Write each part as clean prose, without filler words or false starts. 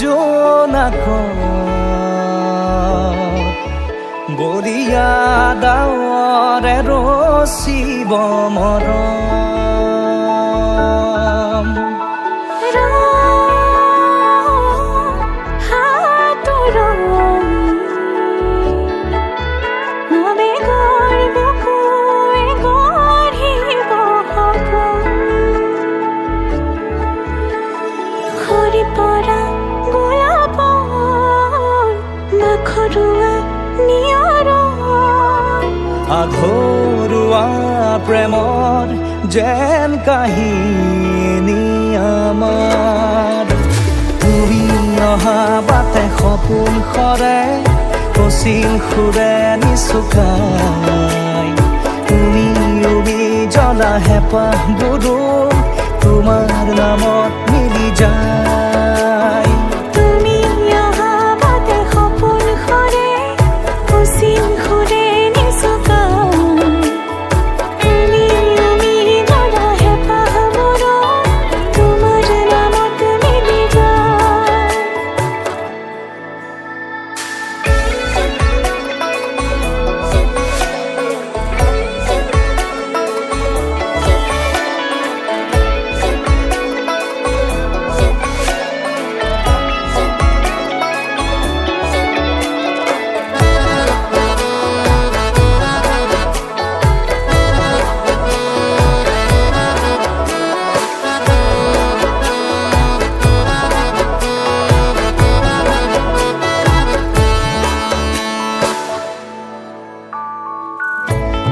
জোনাক বলিয়া ডাৱৰে ৰচিব মৰম আধৰুৱা প্ৰেমৰ যেন কাহিনী আমাৰ তুমি অহা বাটে সপোন সৰে কচিল সুৰে নিচুকাই তুমি উবি জ্বলা হেঁপাহবোৰো তোমাৰ নামত মিলি যায়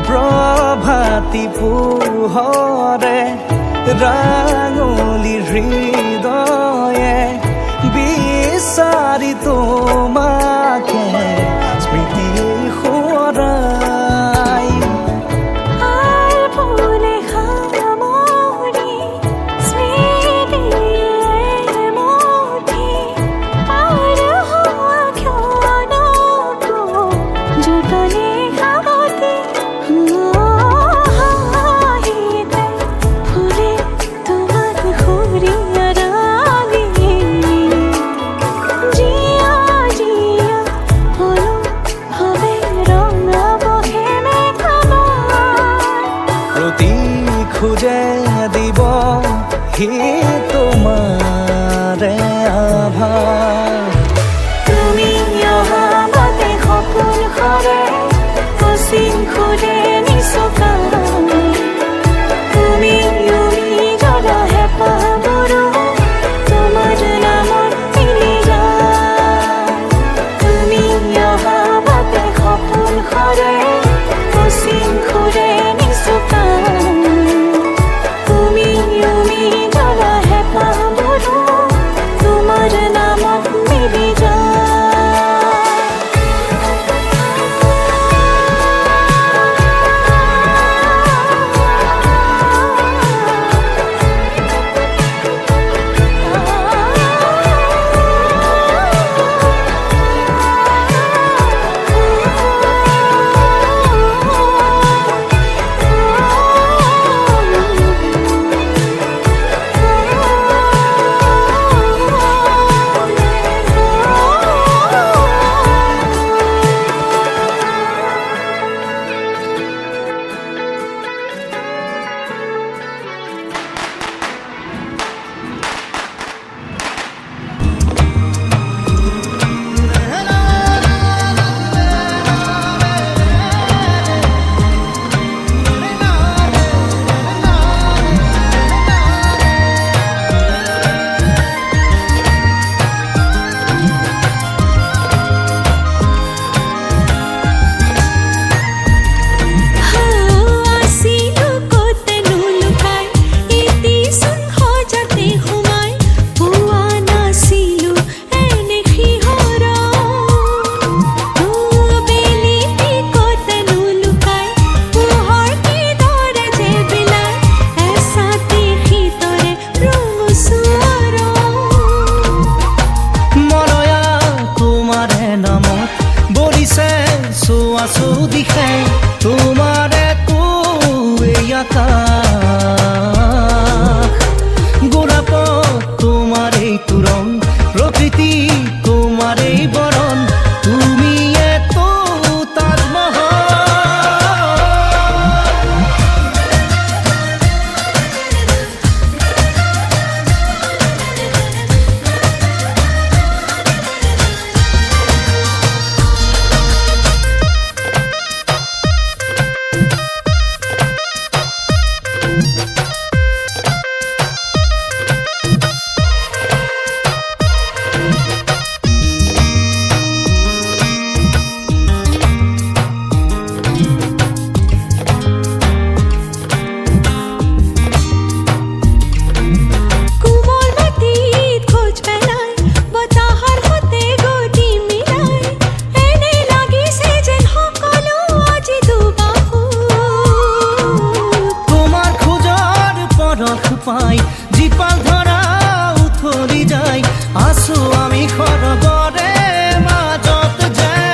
প্ৰভাতী পোহৰে ৰাঙলী হৃদয়ে বিচাৰি তোমাকে স্মৃতি সোঁৱৰাই খুঁজে দিব হি তোমাৰে আভাস তুমি অহা বাটে সপোন সৰে কচিল সুৰে নিচুকাই তুমি উৰি জ্বলা হেঁপাহবোৰো তোমাৰ নামত মিলি যায় তুমি অহা বাটে সপোন সৰে কচিল সুৰে নিচুকাই তুমি জ্বলা হয় জীপাল ধৰা উঠলি যায় আছো আমি খৰগৰে মাজত যায়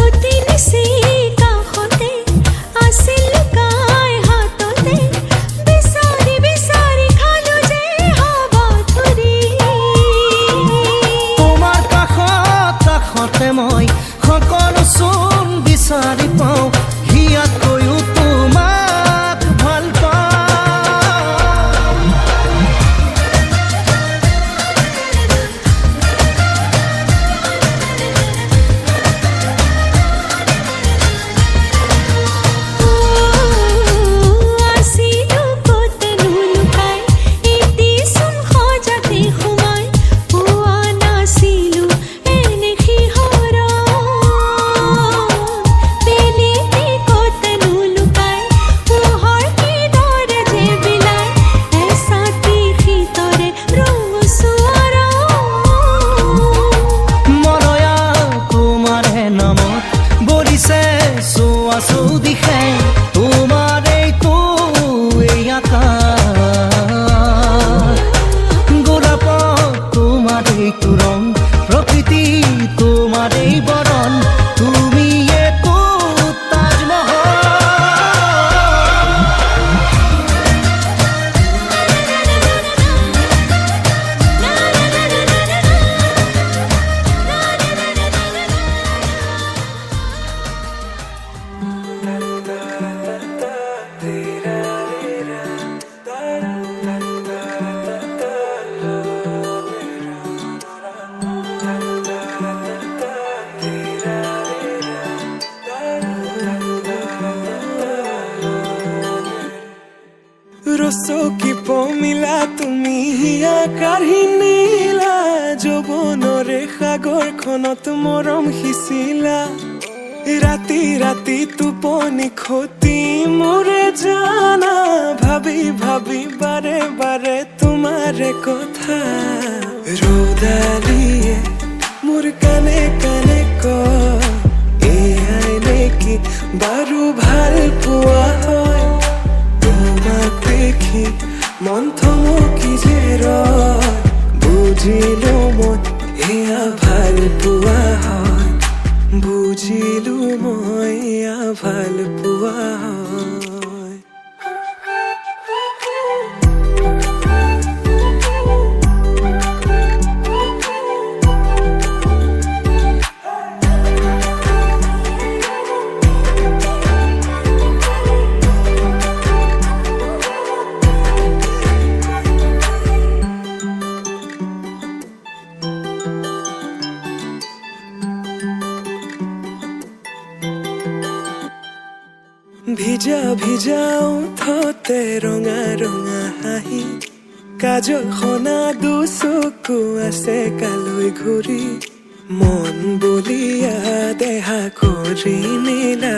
অতি নিচি কাষতে আছিল লুকাই হাততে বিচাৰি বিচাৰি খালো যে হাবাথুৰি তোমাৰ কাষত কাষতে মই সকলো চোন বিচাৰি পাওঁ হিয়াতকৈও তোমাক ভাল পাওঁ আছিলো কতনো লুকাই এটিচোন সজাতে সোমাই পোৱা নাছিলো এনে শিহৰ বেলিতে কতনো লুকাই পোহৰ কিদৰে যে বিলাই এচাতি শীতৰে ৰঙচুৱাৰ মৰয়া তোমাৰে নামত বলিছে চোৱা চৌদিশে তোমাৰ এইটো এই আকাশ গোলাপত তোমাৰ এইটো ৰং প্ৰকৃতি তোমাৰ এই বৰণ তুমি এইটো তাজমহল ৰচকি পমিলা তুমি হিয়া কাঢ়ি নিলা যৌৱনৰে সাগৰখনত মৰম সিঁচিলা ৰাতি ৰাতি টোপনি খতি মোৰে জানা ভাবি ভাবি বাৰে বাৰে তোমাৰে কথা ৰ'দালিয়ে মোৰ কানে কানে কয় এয়াই নেকি বাৰু ভাল পোৱা হয় তোমাক দেখি মন থমকি যে ৰয় বুজিলো মই এয়া ভাল পোৱা হয় বুজিলো মই এয়া ভাল পোৱা হয় ভিজা ভিজা ওঠতে ৰঙা ৰঙা হাঁহি কাজল সনা দুচকু আছে কালৈ ঘূৰি মন বলিয়া দেহা কৰি নিলা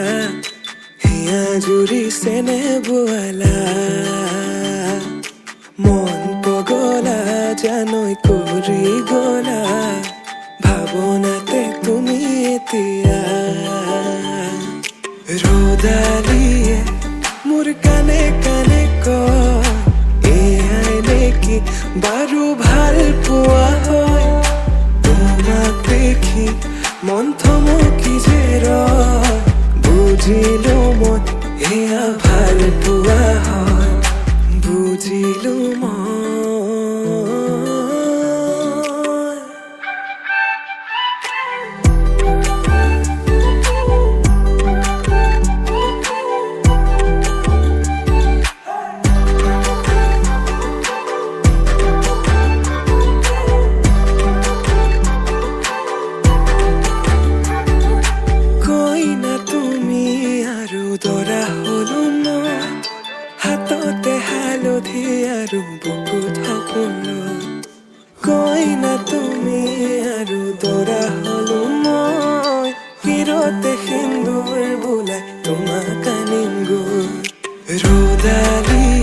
হিয়া জুৰিছেনে বোৱালা মন পগলা জানৈ কৰি গলা ভাৱনাতে তুমি এতিয়া ৰ'দালিয়ে মোৰ কানে কানে কয় এয়াই নেকি বাৰু ভাল পোৱা হয় তোমাক দেখি মন থমকি যে ৰয় বুজিলো মই এয়া ভাল পোৱা হয় বুজিলো মই দৰা হলো মই সপোনলৈ কইনা তুমি আৰু দৰা হলো মই হিৰতে সিন্দুৰ বোলাই তোমাক আনিম গৈ ৰ'দালি